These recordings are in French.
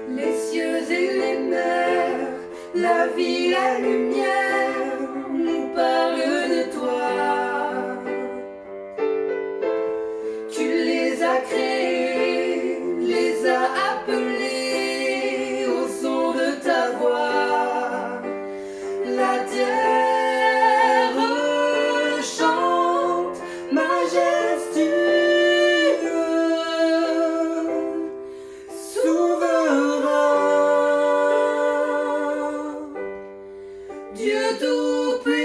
Les cieux et les mers, la vie, la lumière nous parlent de toi. Tu les as créés, les as appelés au son de ta voix. La terre chante majestueux, souverain, Dieu tout-puissant,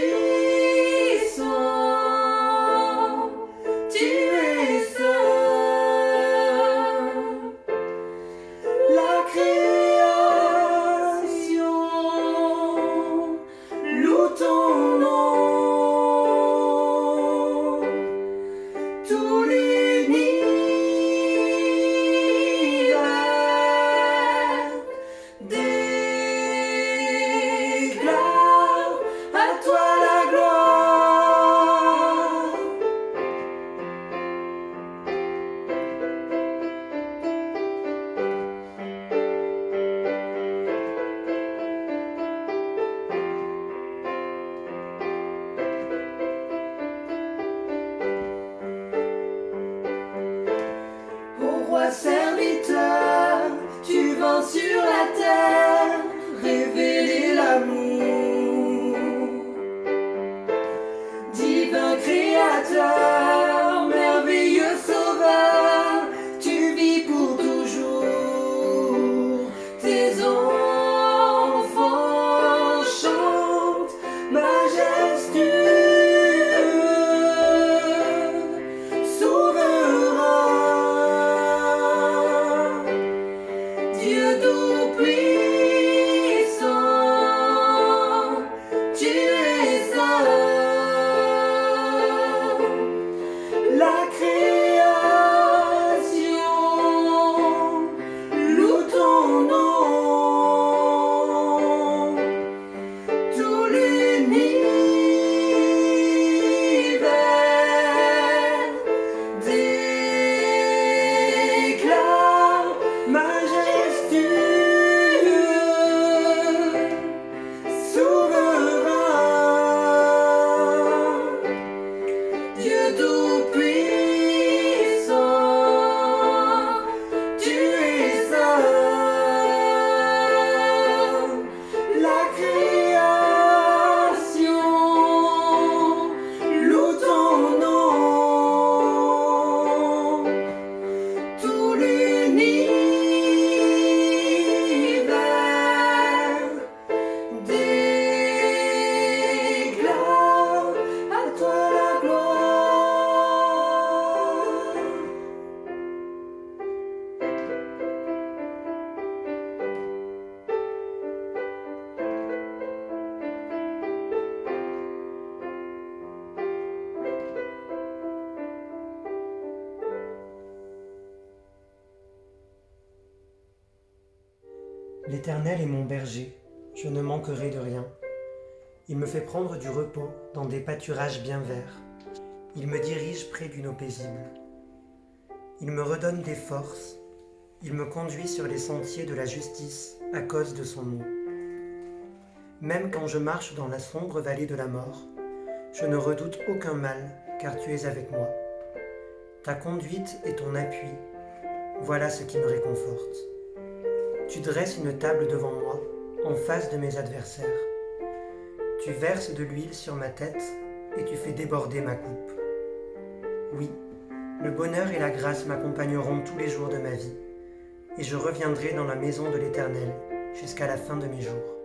tu es saint. La création loue ton nom, tout l'univers déclare à toi la gloire. Ô roi serviteur, tu vins sur la terre, révéler l'amour. Divin créateur, merveilleux sauveur, tu vis pour toujours. Tes enfants chantent majestueux, souverain, Dieu tout-puissant, tu es saint. La création loue ton nom, tout l'univers déclare majestueux, souverain, Dieu tout-puissant, tu es saint. La création loue ton nom, tout l'univers déclare à toi la gloire. L'Éternel est mon berger, je ne manquerai de rien. Il me fait prendre du repos dans des pâturages bien verts. Il me dirige près d'une eau paisible. Il me redonne des forces. Il me conduit sur les sentiers de la justice à cause de son nom. Même quand je marche dans la sombre vallée de la mort, je ne redoute aucun mal, car tu es avec moi. Ta conduite et ton appui, voilà ce qui me réconforte. Tu dresses une table devant moi, en face de mes adversaires. Tu verses de l'huile sur ma tête et tu fais déborder ma coupe. Oui, le bonheur et la grâce m'accompagneront tous les jours de ma vie, et je reviendrai dans la maison de l'Éternel jusqu'à la fin de mes jours.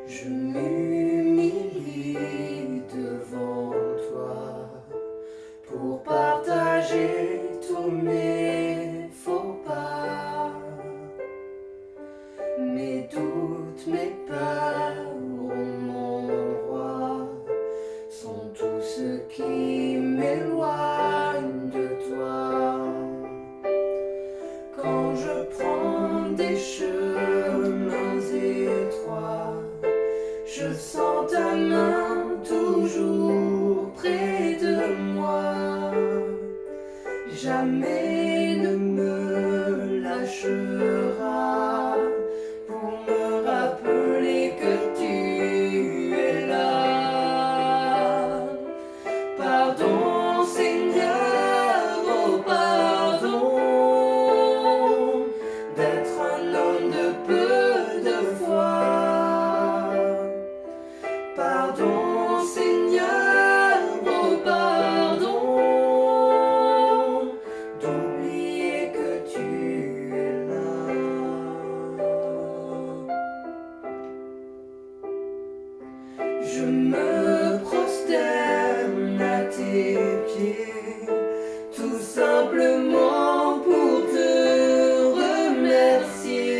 Je m'humilie devant toi pour partager tous mes faux pas, mes doutes, mes peurs, mon roi, sont tout ce qui m'éloigne de toi. Quand je prends des chemins étroits, je sens ta main toujours près de moi. Jamais ne me lâchera pour me rappeler que tu es là. Pardon Seigneur, oh pardon, d'être un homme de peu de foi. Pardon Seigneur, oh pardon, d'oublier que tu es là. Je me prosterne à tes pieds, tout simplement pour te remercier.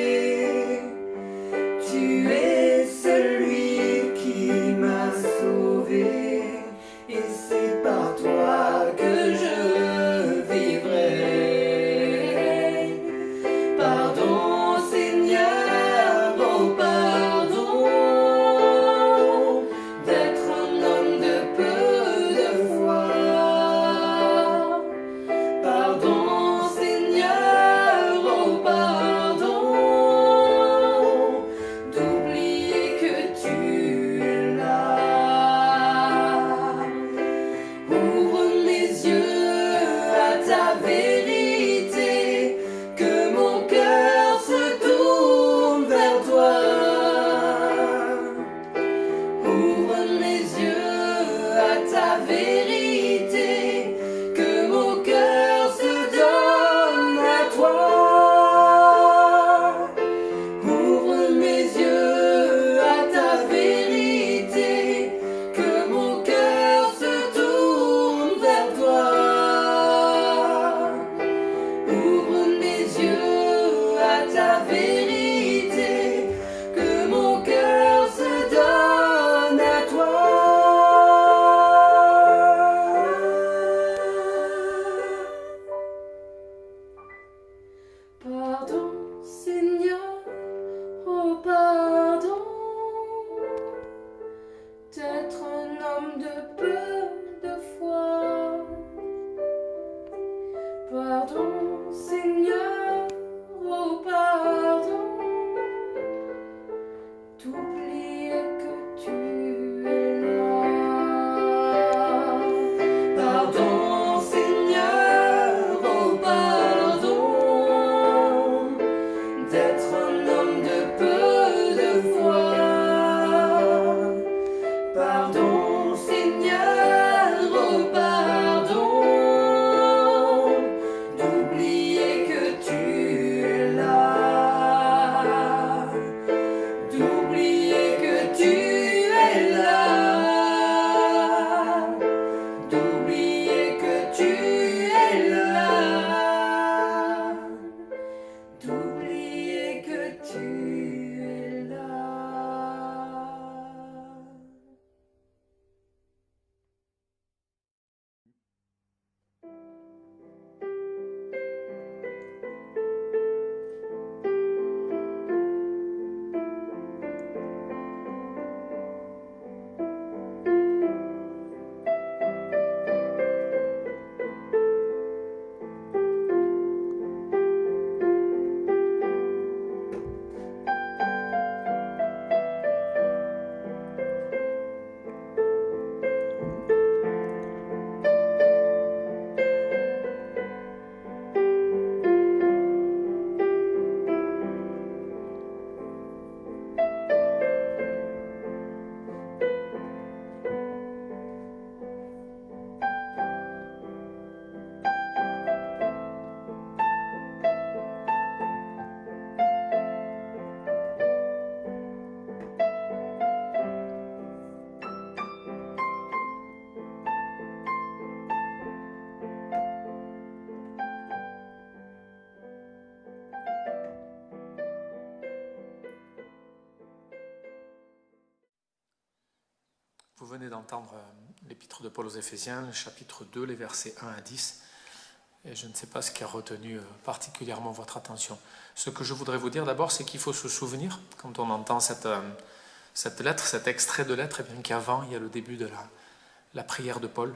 Tu es celui qui m'a sauvé, et c'est par toi que je vivrai. Pardon Seigneur, oh pardon, d'être un homme de peu de foi. Pardon Seigneur, oh pardon, la vérité, que mon cœur se donne à toi. Pardon, Seigneur, oh pardon, d'être un homme de peu de foi. Pardon, Seigneur, oh pardon, d'oublier que tu es là. Pardon, Seigneur, oh pardon, d'être un homme de peu de foi. Pardon, Seigneur, oh pardon, d'oublier que tu es là. D'oublier que tu es là. D'oublier que tu es là. D'oublier que tu es là. Vous venez d'entendre l'épître de Paul aux Éphésiens, le chapitre 2, les versets 1 à 10. Et je ne sais pas ce qui a retenu particulièrement votre attention. Ce que je voudrais vous dire d'abord, c'est qu'il faut se souvenir, quand on entend cette lettre, cet extrait de lettre, et bien qu'avant, il y a le début de la prière de Paul.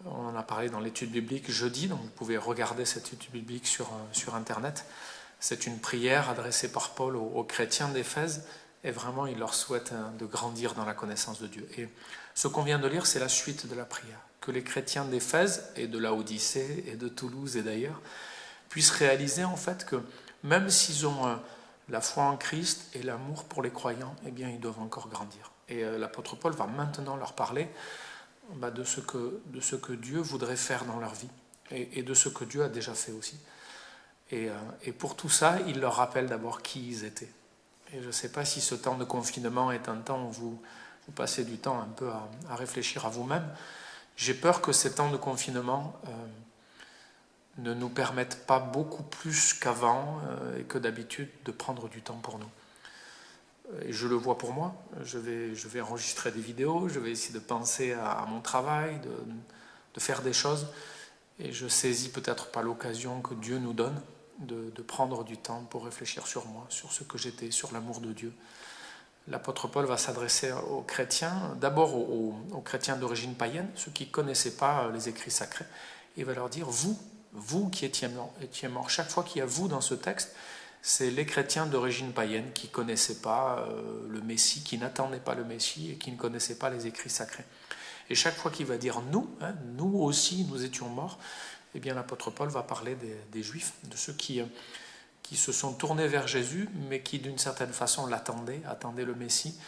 On en a parlé dans l'étude biblique jeudi, donc vous pouvez regarder cette étude biblique sur Internet. C'est une prière adressée par Paul aux chrétiens d'Éphèse, et vraiment, il leur souhaite de grandir dans la connaissance de Dieu. Et ce qu'on vient de lire, c'est la suite de la prière. Que les chrétiens d'Éphèse et de Laodicée et de Toulouse et d'ailleurs puissent réaliser en fait que même s'ils ont la foi en Christ et l'amour pour les croyants, eh bien, ils doivent encore grandir. Et l'apôtre Paul va maintenant leur parler de ce que Dieu voudrait faire dans leur vie et de ce que Dieu a déjà fait aussi. Et pour tout ça, il leur rappelle d'abord qui ils étaient. Et je ne sais pas si ce temps de confinement est un temps où vous passez du temps un peu à réfléchir à vous-même. J'ai peur que ces temps de confinement ne nous permettent pas beaucoup plus qu'avant et que d'habitude de prendre du temps pour nous. Et je le vois pour moi. Je vais enregistrer des vidéos, je vais essayer de penser à mon travail, de faire des choses. Et je saisis peut-être pas l'occasion que Dieu nous donne de prendre du temps pour réfléchir sur moi, sur ce que j'étais, sur l'amour de Dieu. L'apôtre Paul va s'adresser aux chrétiens, d'abord aux chrétiens d'origine païenne, ceux qui ne connaissaient pas les écrits sacrés. Il va leur dire, vous qui étiez morts, chaque fois qu'il y a vous dans ce texte, c'est les chrétiens d'origine païenne qui ne connaissaient pas le Messie, qui n'attendaient pas le Messie et qui ne connaissaient pas les écrits sacrés. Et chaque fois qu'il va dire nous, nous aussi nous étions morts, eh bien l'apôtre Paul va parler des Juifs, de ceux qui se sont tournés vers Jésus, mais qui d'une certaine façon attendaient le Messie,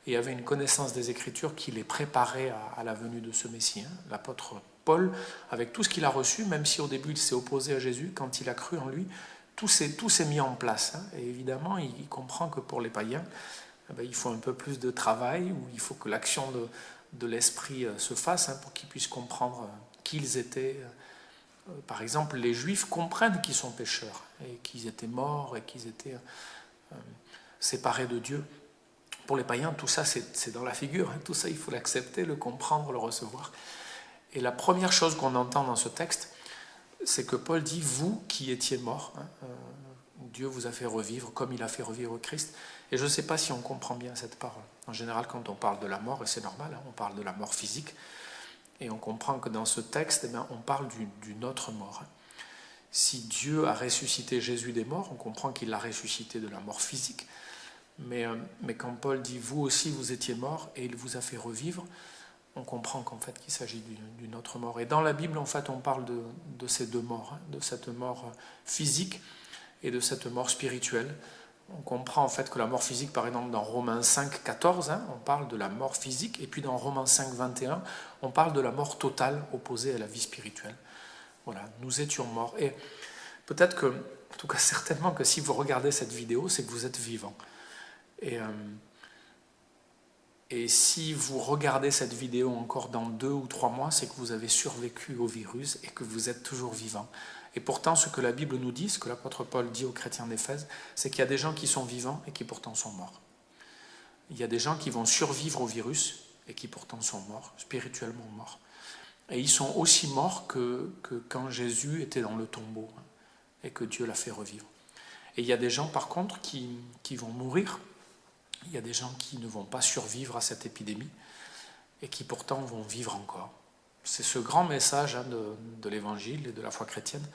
et avaient une connaissance des Écritures qui les préparait à la venue de ce Messie. L'apôtre Paul, avec tout ce qu'il a reçu, même si au début il s'est opposé à Jésus, quand il a cru en lui, tout s'est mis en place. Et évidemment, il comprend que pour les païens, il faut un peu plus de travail, ou il faut que l'action de l'Esprit se fasse pour qu'ils puissent comprendre qui ils étaient Par exemple, les Juifs comprennent qu'ils sont pécheurs et qu'ils étaient morts et qu'ils étaient séparés de Dieu. Pour les païens, tout ça, c'est dans la figure. Tout ça, il faut l'accepter, le comprendre, le recevoir. Et la première chose qu'on entend dans ce texte, c'est que Paul dit « Vous qui étiez morts, Dieu vous a fait revivre comme il a fait revivre Christ. » Et je ne sais pas si on comprend bien cette parole. En général, quand on parle de la mort, et c'est normal, on parle de la mort physique, et on comprend que dans ce texte, on parle d'une autre mort. Si Dieu a ressuscité Jésus des morts, on comprend qu'il l'a ressuscité de la mort physique. Mais quand Paul dit « vous aussi vous étiez morts et il vous a fait revivre », on comprend qu'en fait qu'il s'agit d'une autre mort. Et dans la Bible, en fait, on parle de ces deux morts, de cette mort physique et de cette mort spirituelle. On comprend en fait que la mort physique, par exemple, dans Romains 5, 14, on parle de la mort physique, et puis dans Romains 5, 21, on parle de la mort totale opposée à la vie spirituelle. Voilà, nous étions morts. Et peut-être que, en tout cas certainement que si vous regardez cette vidéo, c'est que vous êtes vivant. Et si vous regardez cette vidéo encore dans 2 ou 3 mois, c'est que vous avez survécu au virus et que vous êtes toujours vivant. Et pourtant, ce que la Bible nous dit, ce que l'apôtre Paul dit aux chrétiens d'Éphèse, c'est qu'il y a des gens qui sont vivants et qui pourtant sont morts. Il y a des gens qui vont survivre au virus et qui pourtant sont morts, spirituellement morts. Et ils sont aussi morts que quand Jésus était dans le tombeau et que Dieu l'a fait revivre. Et il y a des gens, par contre, qui vont mourir. Il y a des gens qui ne vont pas survivre à cette épidémie et qui pourtant vont vivre encore. C'est ce grand message de l'Évangile et de la foi chrétienne.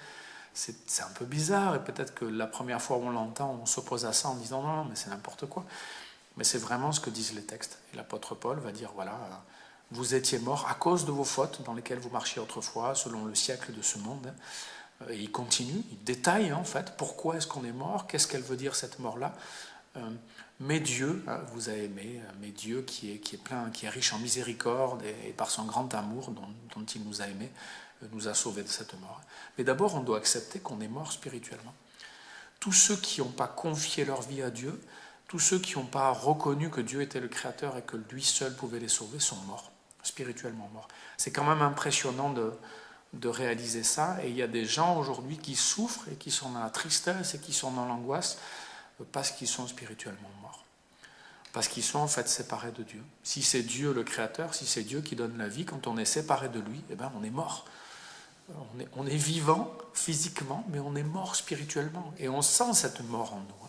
C'est un peu bizarre et peut-être que la première fois où on l'entend, on s'oppose à ça en disant non, mais c'est n'importe quoi. Mais c'est vraiment ce que disent les textes. Et l'apôtre Paul va dire voilà, vous étiez morts à cause de vos fautes dans lesquelles vous marchiez autrefois, selon le siècle de ce monde. Et il continue, il détaille en fait pourquoi est-ce qu'on est mort, qu'est-ce qu'elle veut dire cette mort-là. Mais Dieu vous a aimé, mais Dieu qui est plein, qui est riche en miséricorde et par son grand amour dont il nous a aimés, nous a sauvés de cette mort. Mais d'abord, on doit accepter qu'on est mort spirituellement. Tous ceux qui n'ont pas confié leur vie à Dieu, tous ceux qui n'ont pas reconnu que Dieu était le Créateur et que lui seul pouvait les sauver, sont morts, spirituellement morts. C'est quand même impressionnant de réaliser ça. Et il y a des gens aujourd'hui qui souffrent et qui sont dans la tristesse et qui sont dans l'angoisse parce qu'ils sont spirituellement morts. Parce qu'ils sont en fait séparés de Dieu. Si c'est Dieu le Créateur, si c'est Dieu qui donne la vie, quand on est séparé de lui, eh ben on est mort. On est vivant physiquement, mais on est mort spirituellement. Et on sent cette mort en nous.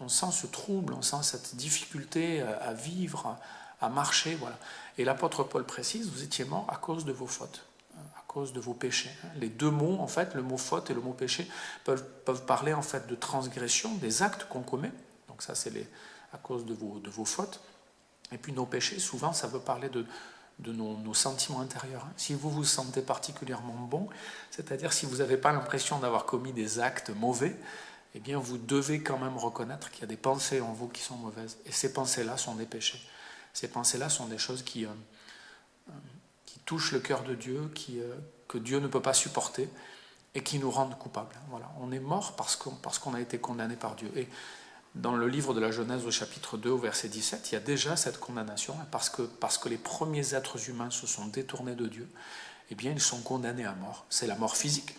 On sent ce trouble, on sent cette difficulté à vivre, à marcher. Voilà. Et l'apôtre Paul précise, vous étiez morts à cause de vos fautes, à cause de vos péchés. Les deux mots, en fait, le mot faute et le mot péché, peuvent parler en fait de transgression, des actes qu'on commet. Donc ça, c'est à cause de vos fautes. Et puis nos péchés, souvent, ça veut parler de nos sentiments intérieurs. Si vous vous sentez particulièrement bon, c'est-à-dire si vous n'avez pas l'impression d'avoir commis des actes mauvais, eh bien vous devez quand même reconnaître qu'il y a des pensées en vous qui sont mauvaises. Et ces pensées-là sont des péchés. Ces pensées-là sont des choses qui touchent le cœur de Dieu, que Dieu ne peut pas supporter et qui nous rendent coupables. Voilà. On est mort parce qu'on a été condamné par Dieu. Et dans le livre de la Genèse au chapitre 2 au verset 17, il y a déjà cette condamnation parce que les premiers êtres humains se sont détournés de Dieu, eh bien ils sont condamnés à mort. C'est la mort physique,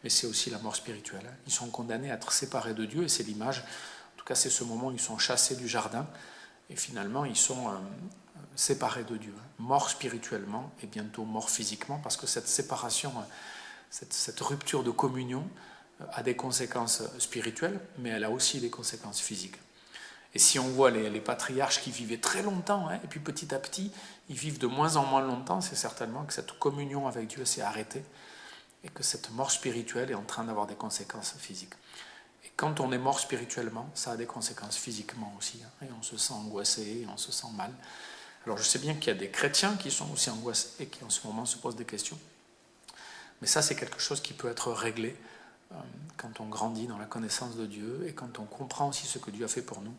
mais c'est aussi la mort spirituelle. Ils sont condamnés à être séparés de Dieu et c'est l'image, en tout cas c'est ce moment où ils sont chassés du jardin et finalement ils sont séparés de Dieu, morts spirituellement et bientôt morts physiquement parce que cette séparation, cette rupture de communion a des conséquences spirituelles, mais elle a aussi des conséquences physiques. Et si on voit les patriarches qui vivaient très longtemps, et puis petit à petit, ils vivent de moins en moins longtemps, c'est certainement que cette communion avec Dieu s'est arrêtée et que cette mort spirituelle est en train d'avoir des conséquences physiques. Et quand on est mort spirituellement, ça a des conséquences physiquement aussi, et on se sent angoissé, on se sent mal. Alors je sais bien qu'il y a des chrétiens qui sont aussi angoissés et qui en ce moment se posent des questions, mais ça c'est quelque chose qui peut être réglé quand on grandit dans la connaissance de Dieu et quand on comprend aussi ce que Dieu a fait pour nous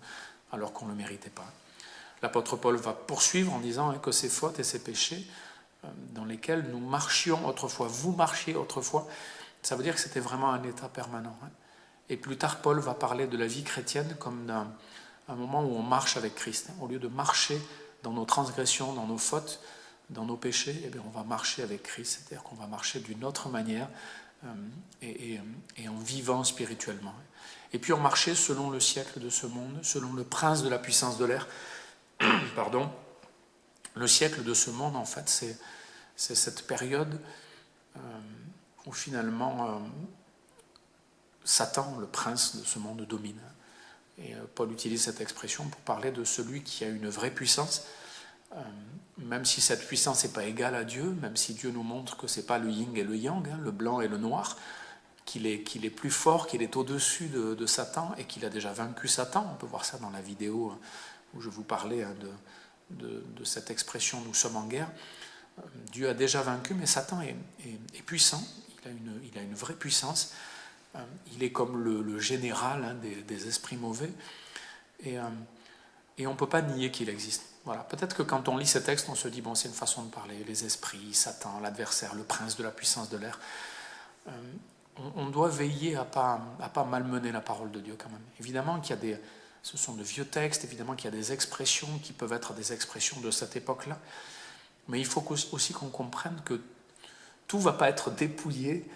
alors qu'on ne le méritait pas. L'apôtre Paul va poursuivre en disant que ces fautes et ces péchés dans lesquels nous marchions autrefois, vous marchiez autrefois, ça veut dire que c'était vraiment un état permanent. Et plus tard, Paul va parler de la vie chrétienne comme d'un moment où on marche avec Christ. Au lieu de marcher dans nos transgressions, dans nos fautes, dans nos péchés, eh bien on va marcher avec Christ, c'est-à-dire qu'on va marcher d'une autre manière, et en vivant spirituellement. Et puis on marchait selon le siècle de ce monde, selon le prince de la puissance de l'air. Pardon. Le siècle de ce monde, en fait, c'est cette période où finalement Satan, le prince de ce monde, domine. Et Paul utilise cette expression pour parler de celui qui a une vraie puissance, même si cette puissance n'est pas égale à Dieu, même si Dieu nous montre que ce n'est pas le yin et le yang, le blanc et le noir, qu'il est plus fort, qu'il est au-dessus de Satan et qu'il a déjà vaincu Satan. On peut voir ça dans la vidéo où je vous parlais de cette expression « nous sommes en guerre ». Dieu a déjà vaincu, mais Satan est puissant, il a une vraie puissance. Il est comme le général des esprits mauvais, et on ne peut pas nier qu'il existe. Voilà. Peut-être que quand on lit ces textes, on se dit, bon, c'est une façon de parler, les esprits, Satan, l'adversaire, le prince de la puissance de l'air. On doit veiller à pas malmener la parole de Dieu quand même. Évidemment ce sont de vieux textes, évidemment qu'il y a des expressions qui peuvent être des expressions de cette époque-là, mais il faut aussi qu'on comprenne que tout ne va pas être dépouillé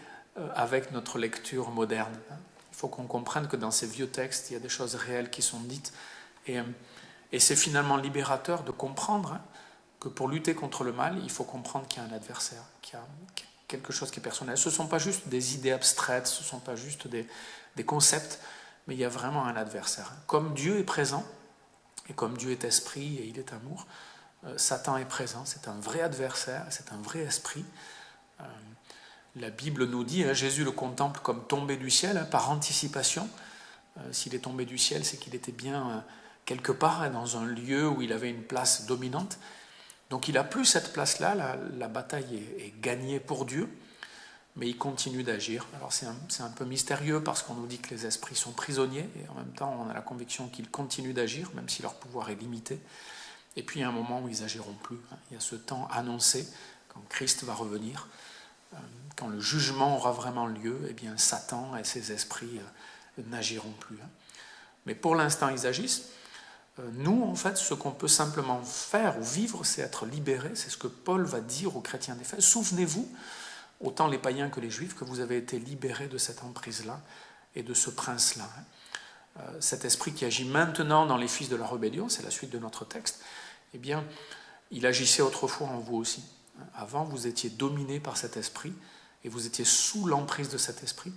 avec notre lecture moderne. Il faut qu'on comprenne que dans ces vieux textes, il y a des choses réelles qui sont dites, et c'est finalement libérateur de comprendre que pour lutter contre le mal, il faut comprendre qu'il y a un adversaire, qu'il y a quelque chose qui est personnel. Ce ne sont pas juste des idées abstraites, ce ne sont pas juste des concepts, mais il y a vraiment un adversaire. Comme Dieu est présent, et comme Dieu est esprit et il est amour, Satan est présent, c'est un vrai adversaire, c'est un vrai esprit. La Bible nous dit, Jésus le contemple comme tombé du ciel, par anticipation. S'il est tombé du ciel, c'est qu'il était bien quelque part, dans un lieu où il avait une place dominante. Donc il n'a plus cette place-là, la bataille est gagnée pour Dieu, mais il continue d'agir. Alors c'est un peu mystérieux parce qu'on nous dit que les esprits sont prisonniers, et en même temps on a la conviction qu'ils continuent d'agir, même si leur pouvoir est limité. Et puis il y a un moment où ils n'agiront plus. Il y a ce temps annoncé, quand Christ va revenir, quand le jugement aura vraiment lieu, eh bien Satan et ses esprits n'agiront plus. Mais pour l'instant ils agissent. Nous, en fait, ce qu'on peut simplement faire ou vivre, c'est être libérés. C'est ce que Paul va dire aux chrétiens d'Éphèse. Souvenez-vous, autant les païens que les juifs, que vous avez été libérés de cette emprise-là et de ce prince-là. Cet esprit qui agit maintenant dans les fils de la rébellion, c'est la suite de notre texte, eh bien, il agissait autrefois en vous aussi. Avant, vous étiez dominés par cet esprit et vous étiez sous l'emprise de cet esprit.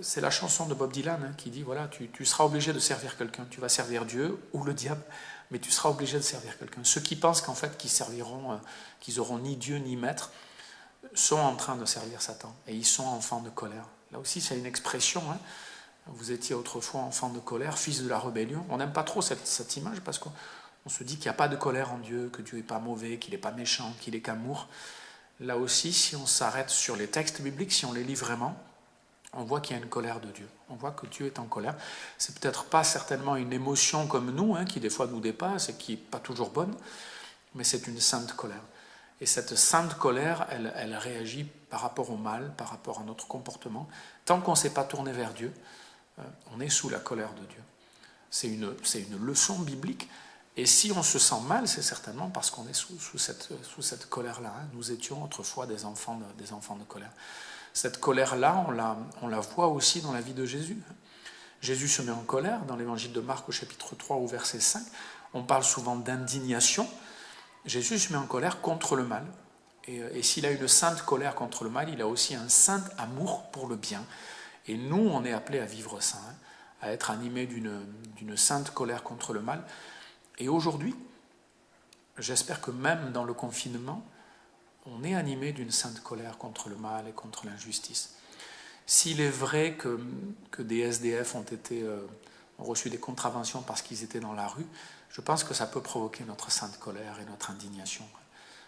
C'est la chanson de Bob Dylan qui dit, voilà, tu seras obligé de servir quelqu'un, tu vas servir Dieu ou le diable, mais tu seras obligé de servir quelqu'un. Ceux qui pensent qu'en fait qu'ils auront ni Dieu ni maître, sont en train de servir Satan, et ils sont enfants de colère. Là aussi, c'est une expression, vous étiez autrefois enfants de colère, fils de la rébellion. On n'aime pas trop cette image, parce qu'on se dit qu'il n'y a pas de colère en Dieu, que Dieu n'est pas mauvais, qu'il n'est pas méchant, qu'il est qu'amour. Là aussi, si on s'arrête sur les textes bibliques, si on les lit vraiment, on voit qu'il y a une colère de Dieu. On voit que Dieu est en colère. C'est peut-être pas certainement une émotion comme nous, qui des fois nous dépasse et qui n'est pas toujours bonne, mais c'est une sainte colère. Et cette sainte colère, elle réagit par rapport au mal, par rapport à notre comportement. Tant qu'on ne s'est pas tourné vers Dieu, on est sous la colère de Dieu. C'est une leçon biblique. Et si on se sent mal, c'est certainement parce qu'on est sous cette colère-là. Nous étions autrefois des enfants de colère. Cette colère-là, on la voit aussi dans la vie de Jésus. Jésus se met en colère dans l'évangile de Marc au chapitre 3 au verset 5. On parle souvent d'indignation. Jésus se met en colère contre le mal. Et s'il a une sainte colère contre le mal, il a aussi un saint amour pour le bien. Et nous, on est appelés à vivre ça, à être animés d'une sainte colère contre le mal. Et aujourd'hui, j'espère que même dans le confinement, on est animé d'une sainte colère contre le mal et contre l'injustice. S'il est vrai que des SDF ont reçu des contraventions parce qu'ils étaient dans la rue, je pense que ça peut provoquer notre sainte colère et notre indignation.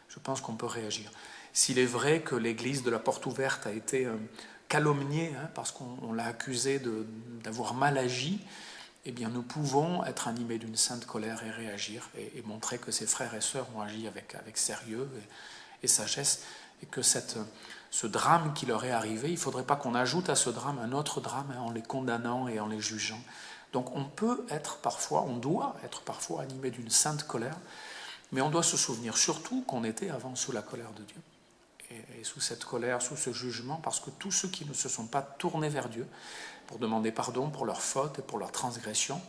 Je pense qu'on peut réagir. S'il est vrai que l'église de la Porte Ouverte a été calomniée parce qu'on l'a accusée d'avoir mal agi, eh bien nous pouvons être animés d'une sainte colère et réagir et montrer que ses frères et sœurs ont agi avec sérieux et sagesse, et que ce drame qui leur est arrivé, il ne faudrait pas qu'on ajoute à ce drame un autre drame en les condamnant et en les jugeant. Donc on doit être parfois animé d'une sainte colère, mais on doit se souvenir surtout qu'on était avant sous la colère de Dieu. et sous cette colère, sous ce jugement, parce que tous ceux qui ne se sont pas tournés vers Dieu pour demander pardon pour leurs fautes et pour leurs transgressions,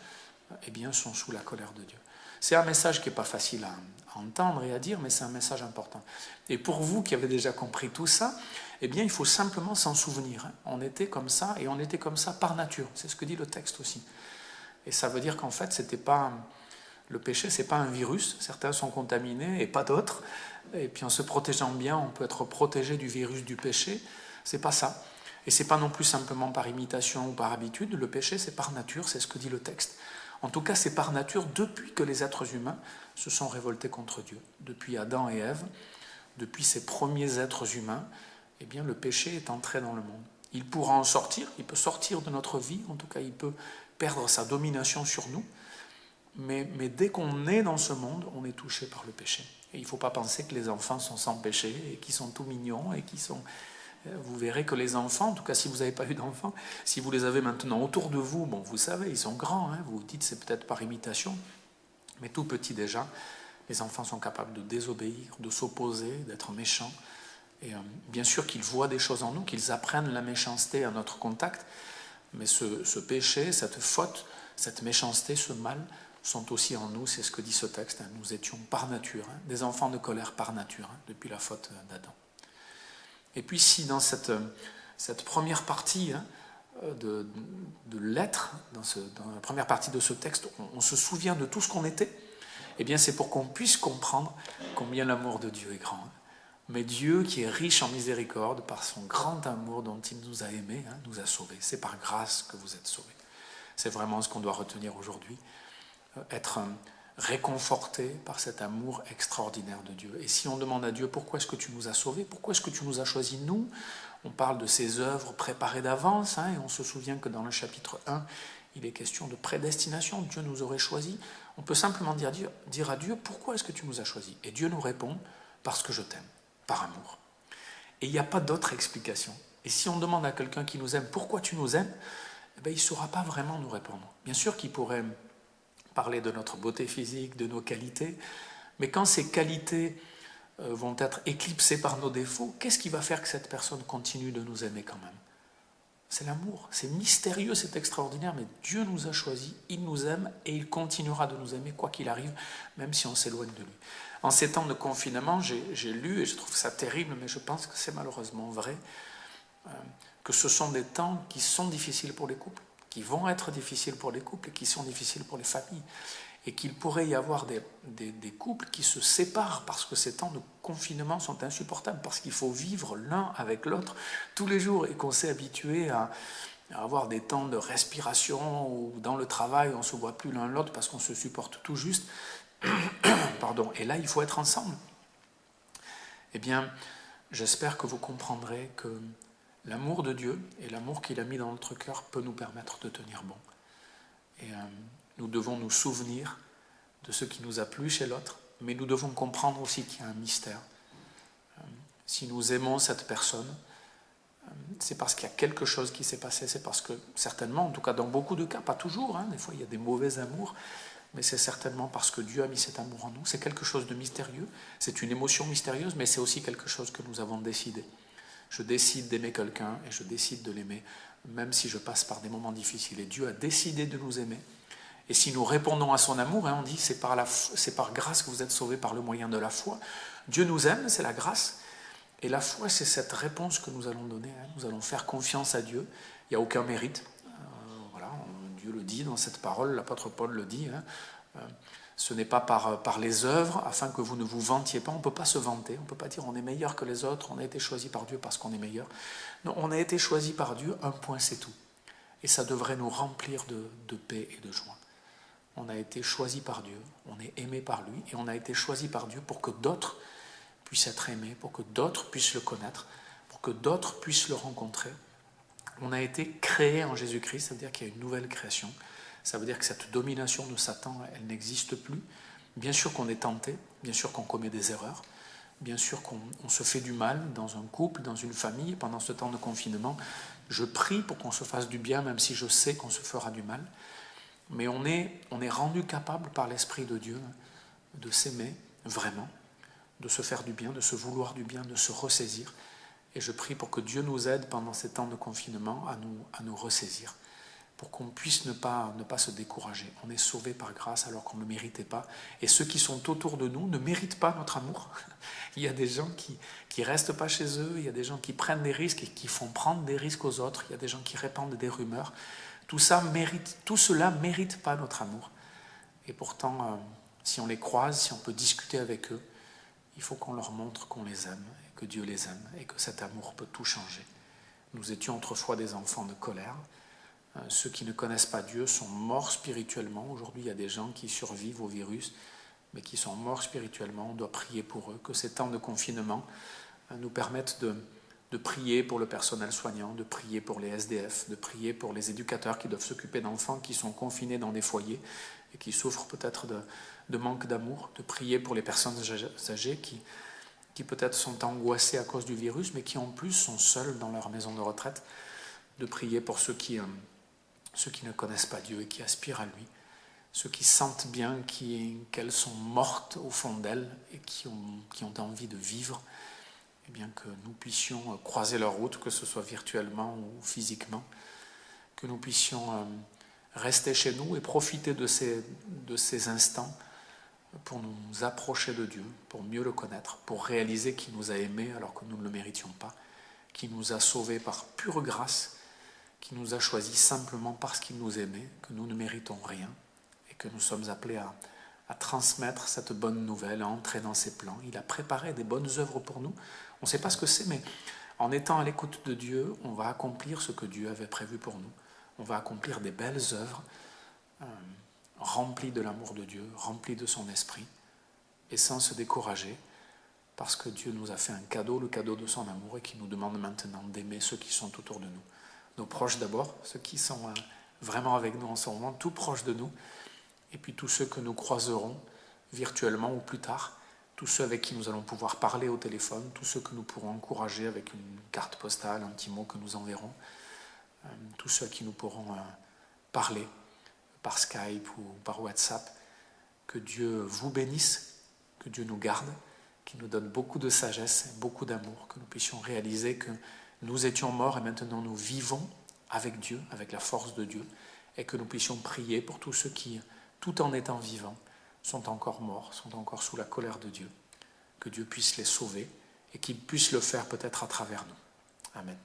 eh bien, sont sous la colère de Dieu. C'est un message qui n'est pas facile à entendre et à dire, mais c'est un message important. Et pour vous qui avez déjà compris tout ça, eh bien, il faut simplement s'en souvenir. On était comme ça, et on était comme ça par nature. C'est ce que dit le texte aussi. Et ça veut dire qu'en fait, le péché, ce n'est pas un virus. Certains sont contaminés et pas d'autres. Et puis en se protégeant bien, on peut être protégé du virus du péché. Ce n'est pas ça. Et ce n'est pas non plus simplement par imitation ou par habitude. Le péché, c'est par nature, c'est ce que dit le texte. En tout cas, c'est par nature depuis que les êtres humains se sont révoltés contre Dieu. Depuis Adam et Ève, depuis ces premiers êtres humains, eh bien, le péché est entré dans le monde. Il pourra en sortir, il peut sortir de notre vie, en tout cas, il peut perdre sa domination sur nous, mais dès qu'on est dans ce monde, on est touché par le péché. Et il ne faut pas penser que les enfants sont sans péché et qu'ils sont tout mignons et qu'ils sont... Vous verrez que les enfants, en tout cas si vous n'avez pas eu d'enfants, si vous les avez maintenant autour de vous, bon, vous savez, ils sont grands, vous vous dites c'est peut-être par imitation, mais tout petit déjà, les enfants sont capables de désobéir, de s'opposer, d'être méchants. Et bien sûr qu'ils voient des choses en nous, qu'ils apprennent la méchanceté à notre contact, mais ce péché, cette faute, cette méchanceté, ce mal, sont aussi en nous, c'est ce que dit ce texte. Nous étions par nature, des enfants de colère par nature, depuis la faute d'Adam. Et puis si dans cette première partie de l'être, dans la première partie de ce texte, on se souvient de tout ce qu'on était, eh bien c'est pour qu'on puisse comprendre combien l'amour de Dieu est grand. Mais Dieu, qui est riche en miséricorde, par son grand amour dont il nous a aimés, nous a sauvés. C'est par grâce que vous êtes sauvés. C'est vraiment ce qu'on doit retenir aujourd'hui, être réconforté par cet amour extraordinaire de Dieu. Et si on demande à Dieu, pourquoi est-ce que tu nous as sauvés? Pourquoi est-ce que tu nous as choisis, nous? On parle de ces œuvres préparées d'avance, et on se souvient que dans le chapitre 1, il est question de prédestination, Dieu nous aurait choisis. On peut simplement dire à Dieu, pourquoi est-ce que tu nous as choisis? Et Dieu nous répond, parce que je t'aime, par amour. Et il n'y a pas d'autre explication. Et si on demande à quelqu'un qui nous aime, pourquoi tu nous aimes? Eh bien, il ne saura pas vraiment nous répondre. Bien sûr qu'il pourrait parler de notre beauté physique, de nos qualités, mais quand ces qualités vont être éclipsées par nos défauts, qu'est-ce qui va faire que cette personne continue de nous aimer quand même? C'est l'amour, c'est mystérieux, c'est extraordinaire, mais Dieu nous a choisis, il nous aime et il continuera de nous aimer quoi qu'il arrive, même si on s'éloigne de lui. En ces temps de confinement, j'ai lu, et je trouve ça terrible, mais je pense que c'est malheureusement vrai, que ce sont des temps qui sont difficiles pour les couples, qui vont être difficiles pour les couples et qui sont difficiles pour les familles. Et qu'il pourrait y avoir des couples qui se séparent parce que ces temps de confinement sont insupportables, parce qu'il faut vivre l'un avec l'autre tous les jours et qu'on s'est habitué à avoir des temps de respiration ou dans le travail on ne se voit plus l'un l'autre parce qu'on se supporte tout juste. Pardon. Et là, il faut être ensemble. Eh bien, j'espère que vous comprendrez que l'amour de Dieu et l'amour qu'il a mis dans notre cœur peut nous permettre de tenir bon. Et nous devons nous souvenir de ce qui nous a plu chez l'autre, mais nous devons comprendre aussi qu'il y a un mystère. Si nous aimons cette personne, c'est parce qu'il y a quelque chose qui s'est passé, c'est parce que certainement, en tout cas dans beaucoup de cas, pas toujours, des fois il y a des mauvais amours, mais c'est certainement parce que Dieu a mis cet amour en nous. C'est quelque chose de mystérieux, c'est une émotion mystérieuse, mais c'est aussi quelque chose que nous avons décidé. Je décide d'aimer quelqu'un et je décide de l'aimer, même si je passe par des moments difficiles. Et Dieu a décidé de nous aimer. Et si nous répondons à son amour, on dit c'est par grâce que vous êtes sauvés par le moyen de la foi. Dieu nous aime, c'est la grâce. Et la foi, c'est cette réponse que nous allons donner. Nous allons faire confiance à Dieu. Il n'y a aucun mérite. Voilà, Dieu le dit dans cette parole, l'apôtre Paul le dit. Ce n'est pas par les œuvres, afin que vous ne vous vantiez pas. On ne peut pas se vanter, on ne peut pas dire on est meilleur que les autres, on a été choisi par Dieu parce qu'on est meilleur. Non, on a été choisi par Dieu, un point c'est tout. Et ça devrait nous remplir de paix et de joie. On a été choisi par Dieu, on est aimé par lui, et on a été choisi par Dieu pour que d'autres puissent être aimés, pour que d'autres puissent le connaître, pour que d'autres puissent le rencontrer. On a été créé en Jésus-Christ, ça veut dire qu'il y a une nouvelle création. Ça veut dire que cette domination de Satan, elle n'existe plus. Bien sûr qu'on est tenté, bien sûr qu'on commet des erreurs, bien sûr qu'on se fait du mal dans un couple, dans une famille, pendant ce temps de confinement. Je prie pour qu'on se fasse du bien, même si je sais qu'on se fera du mal. Mais on est rendu capable par l'Esprit de Dieu de s'aimer vraiment, de se faire du bien, de se vouloir du bien, de se ressaisir. Et je prie pour que Dieu nous aide pendant ces temps de confinement à nous ressaisir, pour qu'on puisse ne pas se décourager. On est sauvés par grâce alors qu'on ne le méritait pas. Et ceux qui sont autour de nous ne méritent pas notre amour. Il y a des gens qui ne restent pas chez eux, il y a des gens qui prennent des risques et qui font prendre des risques aux autres, il y a des gens qui répandent des rumeurs. Tout cela ne mérite pas notre amour. Et pourtant, si on les croise, si on peut discuter avec eux, il faut qu'on leur montre qu'on les aime, et que Dieu les aime, et que cet amour peut tout changer. Nous étions autrefois des enfants de colère. Ceux qui ne connaissent pas Dieu sont morts spirituellement. Aujourd'hui, il y a des gens qui survivent au virus, mais qui sont morts spirituellement. On doit prier pour eux. Que ces temps de confinement nous permettent de prier pour le personnel soignant, de prier pour les SDF, de prier pour les éducateurs qui doivent s'occuper d'enfants qui sont confinés dans des foyers et qui souffrent peut-être de manque d'amour, de prier pour les personnes âgées qui peut-être sont angoissées à cause du virus, mais qui en plus sont seules dans leur maison de retraite, de prier pour ceux qui ne connaissent pas Dieu et qui aspirent à lui, ceux qui sentent bien qu'elles sont mortes au fond d'elles et qui ont envie de vivre, et bien que nous puissions croiser leur route, que ce soit virtuellement ou physiquement, que nous puissions rester chez nous et profiter de ces instants pour nous approcher de Dieu, pour mieux le connaître, pour réaliser qu'il nous a aimés alors que nous ne le méritions pas, qu'il nous a sauvés par pure grâce, qui nous a choisis simplement parce qu'il nous aimait, que nous ne méritons rien et que nous sommes appelés à transmettre cette bonne nouvelle, à entrer dans ses plans. Il a préparé des bonnes œuvres pour nous. On ne sait pas ce que c'est, mais en étant à l'écoute de Dieu, on va accomplir ce que Dieu avait prévu pour nous. On va accomplir des belles œuvres remplies de l'amour de Dieu, remplies de son esprit, et sans se décourager, parce que Dieu nous a fait un cadeau, le cadeau de son amour, et qui nous demande maintenant d'aimer ceux qui sont autour de nous. Nos proches d'abord, ceux qui sont vraiment avec nous en ce moment, tout proches de nous, et puis tous ceux que nous croiserons virtuellement ou plus tard, tous ceux avec qui nous allons pouvoir parler au téléphone, tous ceux que nous pourrons encourager avec une carte postale, un petit mot que nous enverrons, tous ceux à qui nous pourrons parler par Skype ou par WhatsApp. Que Dieu vous bénisse, que Dieu nous garde, qu'il nous donne beaucoup de sagesse, beaucoup d'amour, que nous puissions réaliser que nous étions morts et maintenant nous vivons avec Dieu, avec la force de Dieu, et que nous puissions prier pour tous ceux qui, tout en étant vivants, sont encore morts, sont encore sous la colère de Dieu. Que Dieu puisse les sauver et qu'il puisse le faire peut-être à travers nous. Amen.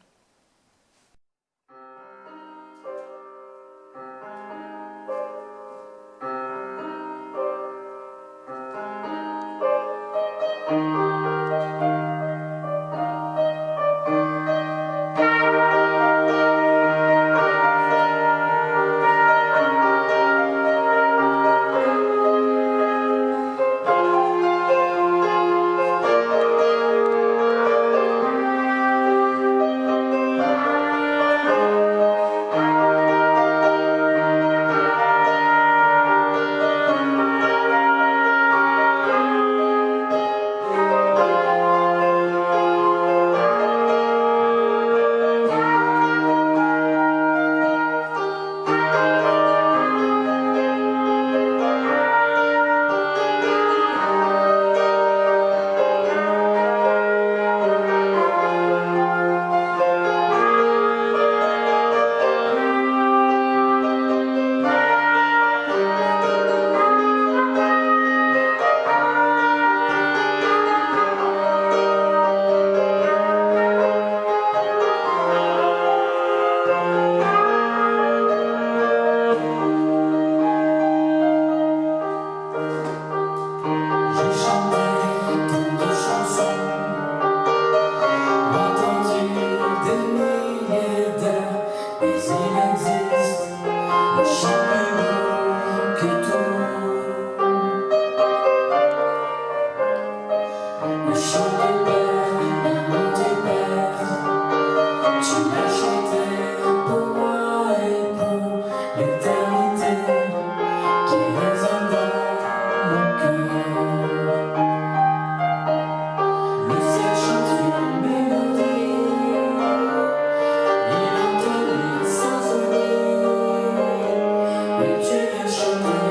Chanter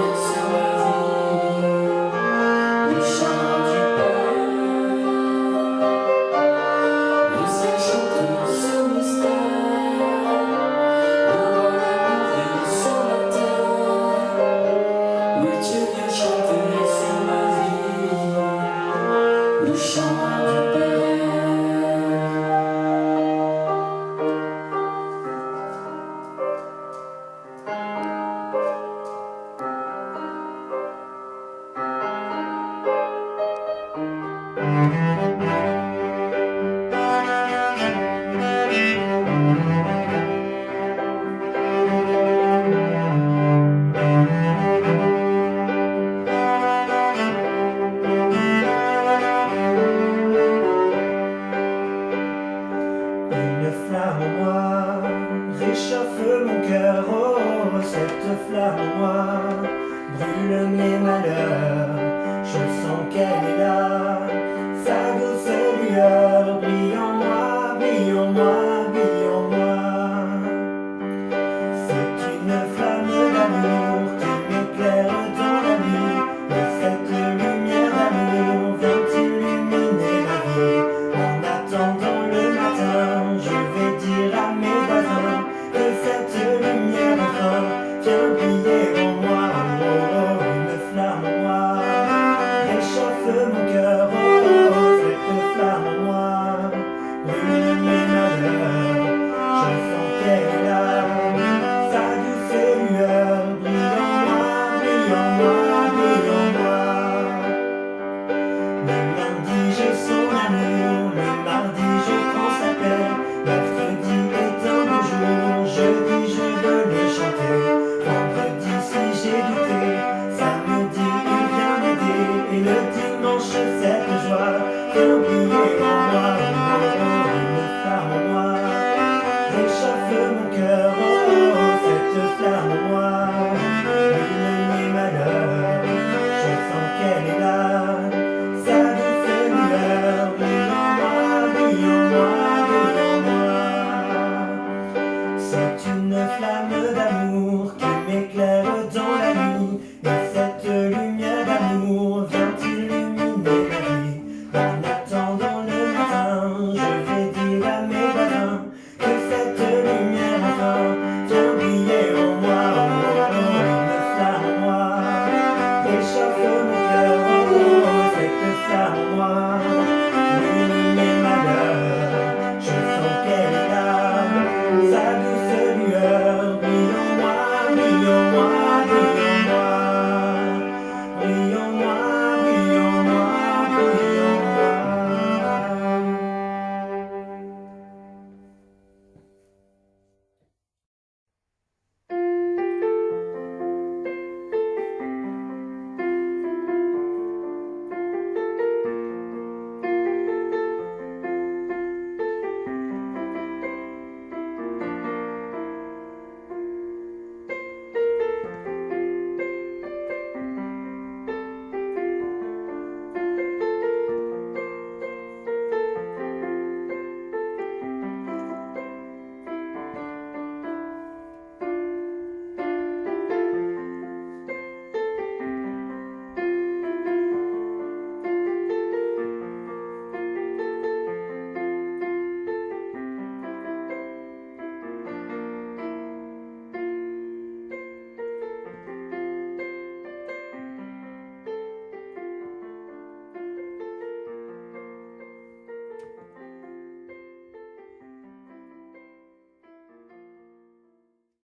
sur la vie, le chant du Père. que tu viens chanter sur ma vie, le chant du Père. Une flamme en moi réchauffe mon cœur, oh, cette flamme en moi brûle mes malheurs. Je sens qu'elle est là, sa douce lueur.